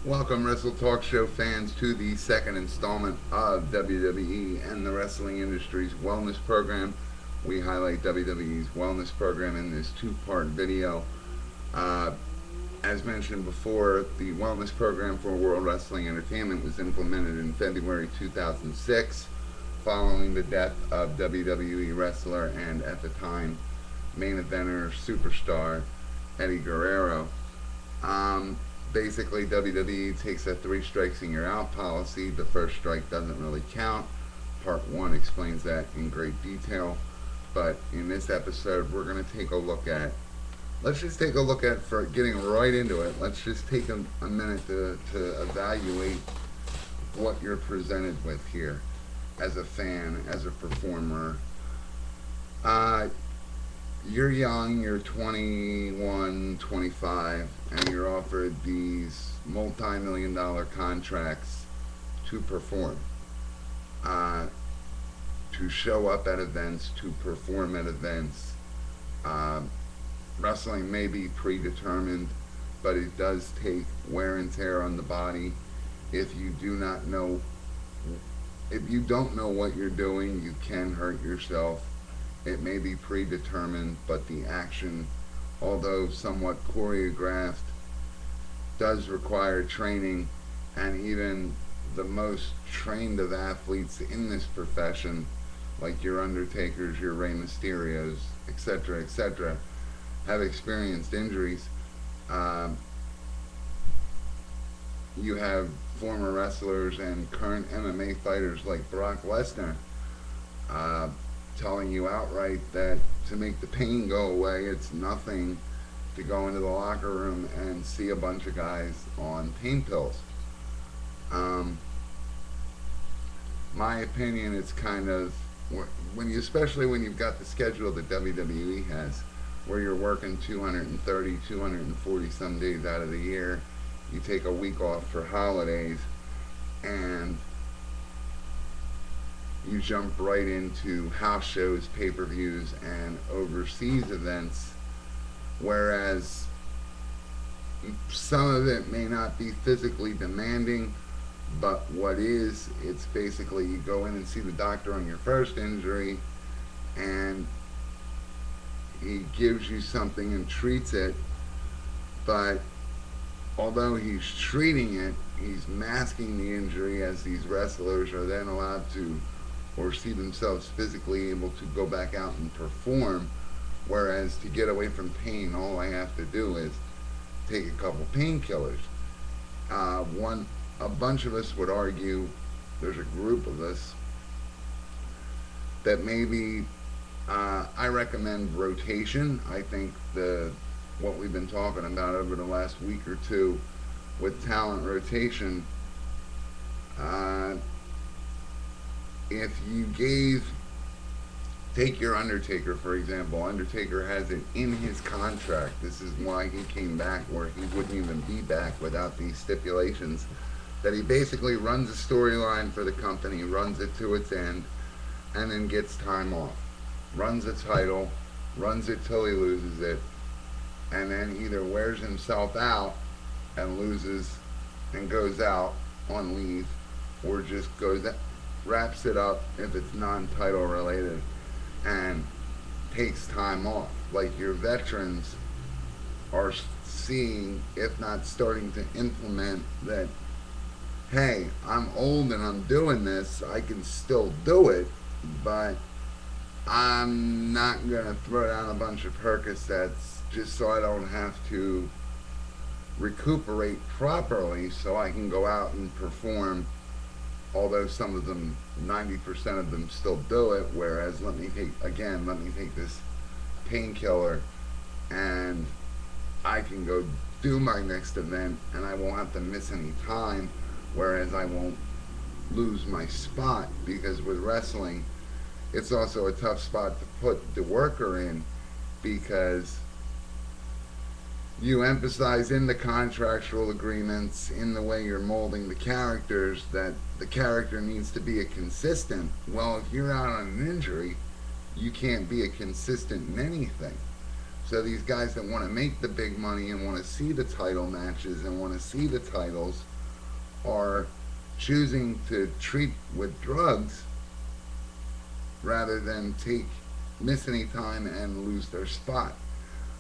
Welcome, WrestleTalkShow fans, to the second installment of WWE and the wrestling industry's wellness program. We highlight WWE's wellness program in this two-part video. Uh, as mentioned before, the wellness program for World Wrestling Entertainment was implemented in February 2006 following the death of WWE wrestler and, at the time, main eventer superstar Eddie Guerrero. Um, Basically, WWE takes a three strikes and you're out policy. The first strike doesn't really count. Part one explains that in great detail. But in this episode, we're going to take a look at. Let's just take a look at, for getting right into it, let's just take a minute to evaluate what you're presented with here as a fan, as a performer. Uh, you're young, you're 21, 25, and you're offered these multi-million dollar contracts to perform, uh, to show up at events, to perform at events. Uh, Wrestling may be predetermined, but it does take wear and tear on the body. If you do not know, if you don't know what you're doing, you can hurt yourself. It may be predetermined, but the action, although somewhat choreographed, does require training, and even the most trained of athletes in this profession, like your Undertakers, your Rey Mysterios, etc., have experienced injuries. Um, you have former wrestlers and current MMA fighters like Brock Lesnar uh, telling you outright that to make the pain go away, it's nothing to go into the locker room and see a bunch of guys on pain pills. Um, my opinion, it's kind of when you, especially when you've got the schedule that WWE has, where you're working 230, 240 some days out of the year. You take a week off for holidays, and you jump right into house shows, pay-per-views, and overseas events, whereas some of it may not be physically demanding, but what is, it's basically you go in and see the doctor on your first injury, and he gives you something and treats it, but although he's treating it, he's masking the injury, as these wrestlers are then allowed to, or see themselves physically able to go back out and perform. Whereas to get away from pain, all I have to do is take a couple painkillers. A bunch of us would argue, there's a group of us that maybe I recommend rotation. I think what we've been talking about over the last week or two with talent rotation, uh, if you take your Undertaker for example. Undertaker has it in his contract. This is why he came back, where he wouldn't even be back without these stipulations, that he basically runs a storyline for the company, runs it to its end, and then gets time off. Runs a title, runs it till he loses it, and then either wears himself out and loses and goes out on leave, or just wraps it up if it's non-title related, and takes time off. Like your veterans are seeing, if not starting to implement, that hey, I'm old and I'm doing this, I can still do it, but I'm not gonna throw down a bunch of Percocets just so I don't have to recuperate properly, so I can go out and perform. Although some of them, 90% of them, still do it. Whereas let me take this painkiller, and I can go do my next event, and I won't have to miss any time. Whereas I won't lose my spot, because with wrestling, it's also a tough spot to put the worker in, because you emphasize in the contractual agreements, in the way you're molding the characters, that the character needs to be a consistent. Well, if you're out on an injury, you can't be a consistent in anything. So these guys that want to make the big money and want to see the title matches and want to see the titles are choosing to treat with drugs rather than miss any time and lose their spot.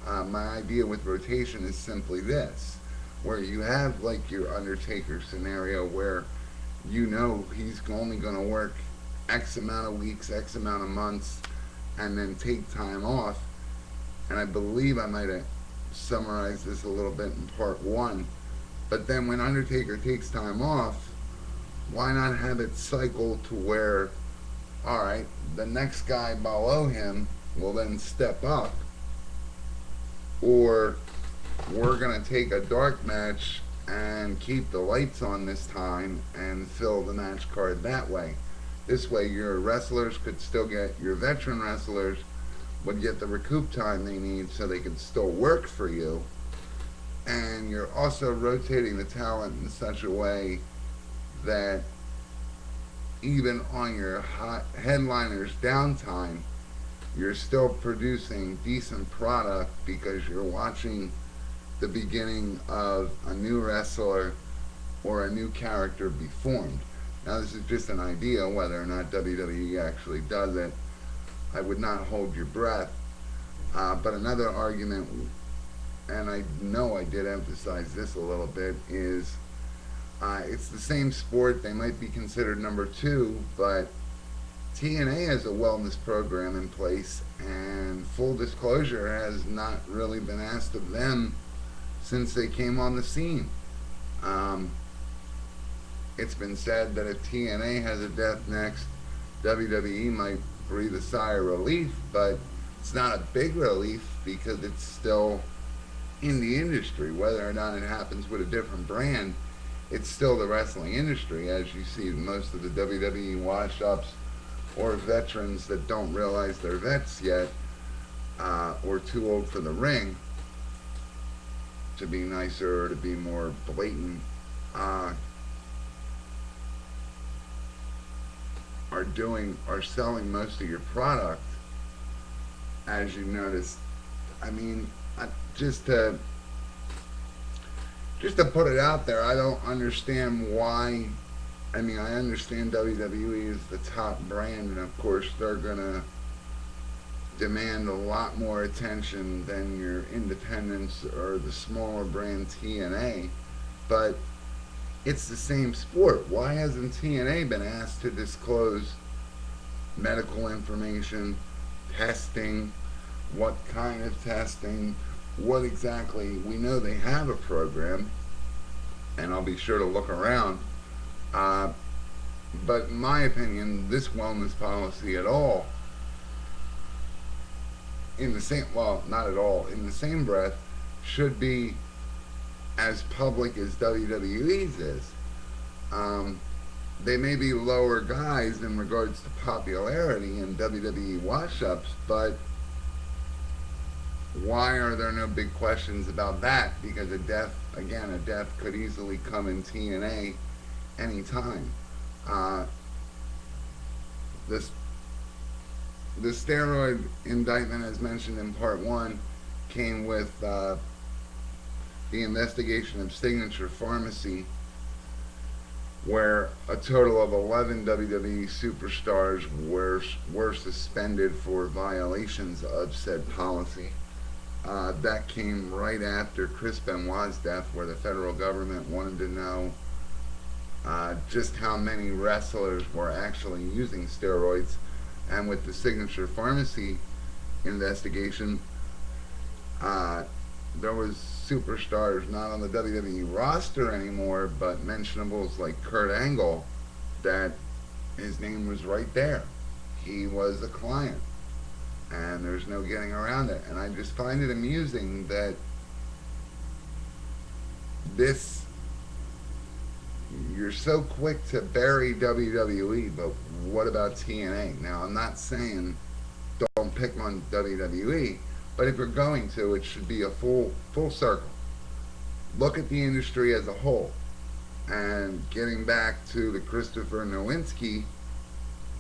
My idea with rotation is simply this, where you have like your Undertaker scenario where you know he's only going to work X amount of weeks, X amount of months, and then take time off. And I believe I might have summarized this a little bit in part one. But then when Undertaker takes time off, why not have it cycle to where, alright, the next guy below him will then step up, or we're going to take a dark match and keep the lights on this time and fill the match card that way. This way your wrestlers could still get, your veteran wrestlers would get the recoup time they need so they could still work for you. And you're also rotating the talent in such a way that even on your hot headliners downtime, you're still producing decent product because you're watching the beginning of a new wrestler or a new character be formed. Now this is just an idea. Whether or not WWE actually does it, I would not hold your breath. But another argument, and I know I did emphasize this a little bit, is it's the same sport. They might be considered number two, but TNA has a wellness program in place, and full disclosure, has not really been asked of them since they came on the scene. It's been said that if TNA has a death next, WWE might breathe a sigh of relief, but it's not a big relief because it's still in the industry. Whether or not it happens with a different brand, it's still the wrestling industry, as you see most of the WWE wash-ups or veterans that don't realize they're vets yet, or too old for the ring, to be nicer or to be more blatant, are selling most of your product, as you notice. I mean, just to put it out there, I don't understand why. I mean, I understand WWE is the top brand, and of course they're gonna demand a lot more attention than your independents or the smaller brand TNA, but it's the same sport. Why hasn't TNA been asked to disclose medical information, testing, what kind of testing, what exactly? We know they have a program, and I'll be sure to look around. But in my opinion, this wellness policy at all, in the same, well, not at all, in the same breath, should be as public as WWE's is. They may be lower guys in regards to popularity in WWE wash-ups, but why are there no big questions about that? Because a death could easily come in TNA anytime. The steroid indictment, as mentioned in part one, came with the investigation of Signature Pharmacy, where a total of 11 WWE superstars were suspended for violations of said policy. That came right after Chris Benoit's death, where the federal government wanted to know just how many wrestlers were actually using steroids. And with the Signature Pharmacy investigation, there was superstars not on the WWE roster anymore, but mentionables like Kurt Angle, that his name was right there. He was a client, and there's no getting around it. And I just find it amusing that you're so quick to bury WWE, but what about TNA? Now, I'm not saying don't pick on WWE, but if you're going to, it should be a full circle. Look at the industry as a whole. And getting back to the Christopher Nowinski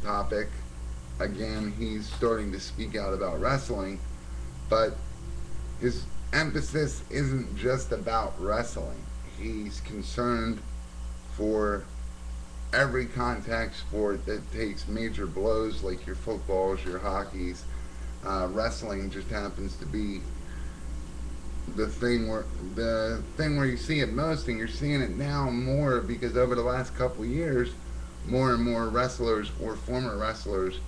topic, again, he's starting to speak out about wrestling, but His emphasis isn't just about wrestling. He's concerned for every contact sport that takes major blows, like your footballs, your hockeys. Wrestling just happens to be the thing where you see it most, and you're seeing it now more because over the last couple of years, more and more wrestlers or former wrestlers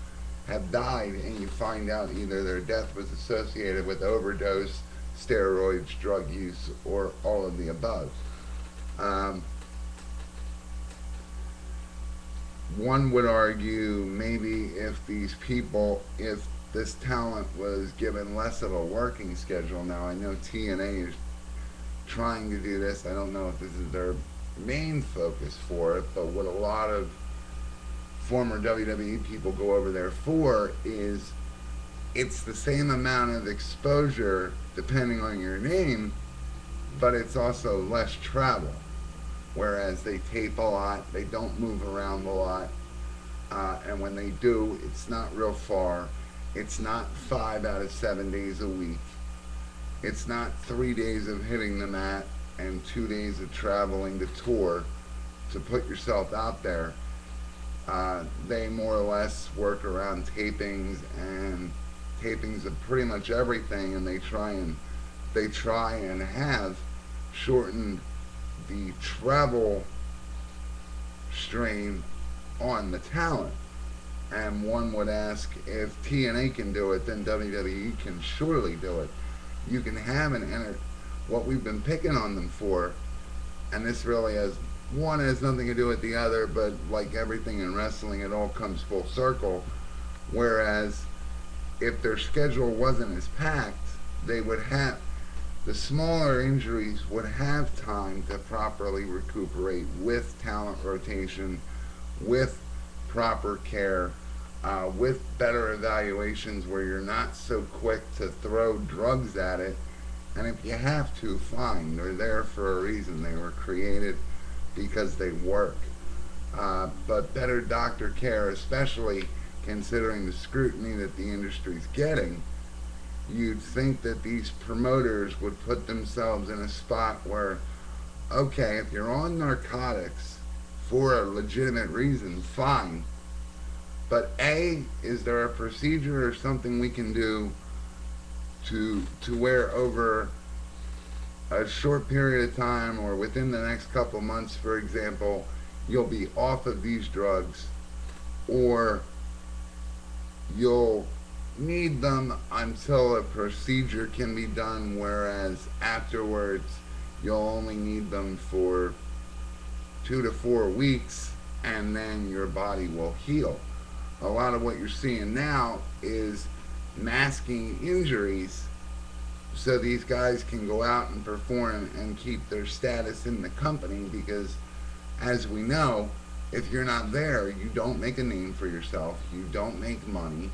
have died, and you find out either their death was associated with overdose, steroids, drug use, or all of the above. Um, One would argue maybe if this talent was given less of a working schedule. Now, I know TNA is trying to do this. I don't know if this is their main focus for it, but what a lot of former WWE people go over there for is it's the same amount of exposure depending on your name, but it's also less travel. Whereas they tape a lot, they don't move around a lot, and when they do, it's not real far. It's not 5 out of 7 days a week. It's not 3 days of hitting the mat and 2 days of traveling to tour to put yourself out there. They more or less work around tapings of pretty much everything, and they try and have shortened the travel strain on the talent. And one would ask, if TNA can do it, then WWE can surely do it. You can have what we've been picking on them for, and this really has nothing to do with the other, but like everything in wrestling, it all comes full circle. Whereas if their schedule wasn't as packed, they would have the smaller injuries would have time to properly recuperate with talent rotation, with proper care, with better evaluations where you're not so quick to throw drugs at it. And if you have to, fine. They're there for a reason. They were created because they work. But better doctor care, especially considering the scrutiny that the industry's getting, you'd think that these promoters would put themselves in a spot where, okay, if you're on narcotics for a legitimate reason, fine. But A, is there a procedure or something we can do to where over a short period of time or within the next couple months, for example, you'll be off of these drugs, or you'll need them until a procedure can be done, whereas afterwards you'll only need them for 2 to 4 weeks, and then your body will heal. A lot of what you're seeing now is masking injuries so these guys can go out and perform and keep their status in the company, because as we know, if you're not there, you don't make a name for yourself, you don't make money.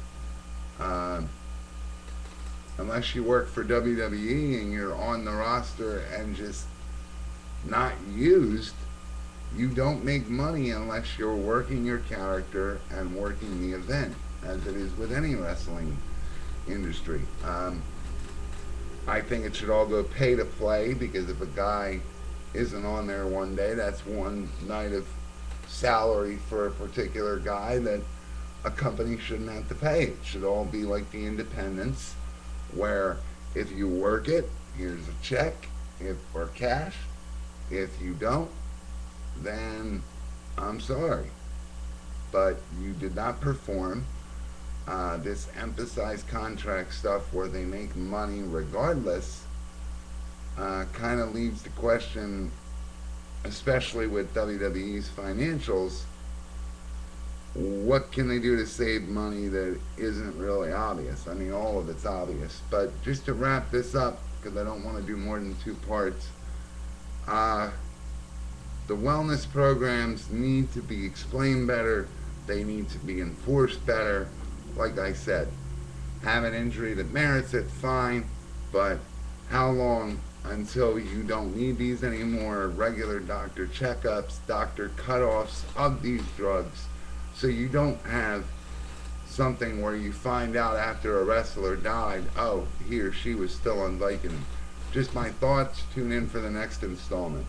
Unless you work for WWE and you're on the roster and just not used, you don't make money unless you're working your character and working the event, as it is with any wrestling industry. I think it should all go pay to play, because if a guy isn't on there one day, that's one night of salary for a particular guy that a company shouldn't have to pay. It should all be like the independents, where if you work it, here's a check, or cash. If you don't, then I'm sorry, but you did not perform. This emphasized contract stuff where they make money regardless kind of leads to question, especially with WWE's financials, what can they do to save money that isn't really obvious? I mean, all of it's obvious. But just to wrap this up, because I don't want to do more than 2 parts, the wellness programs need to be explained better. They need to be enforced better. Like I said, have an injury that merits it, fine, but how long until you don't need these anymore? Regular doctor checkups, doctor cutoffs of these drugs, so you don't have something where you find out after a wrestler died, oh, he or she was still on Vicodin. Just my thoughts. Tune in for the next installment.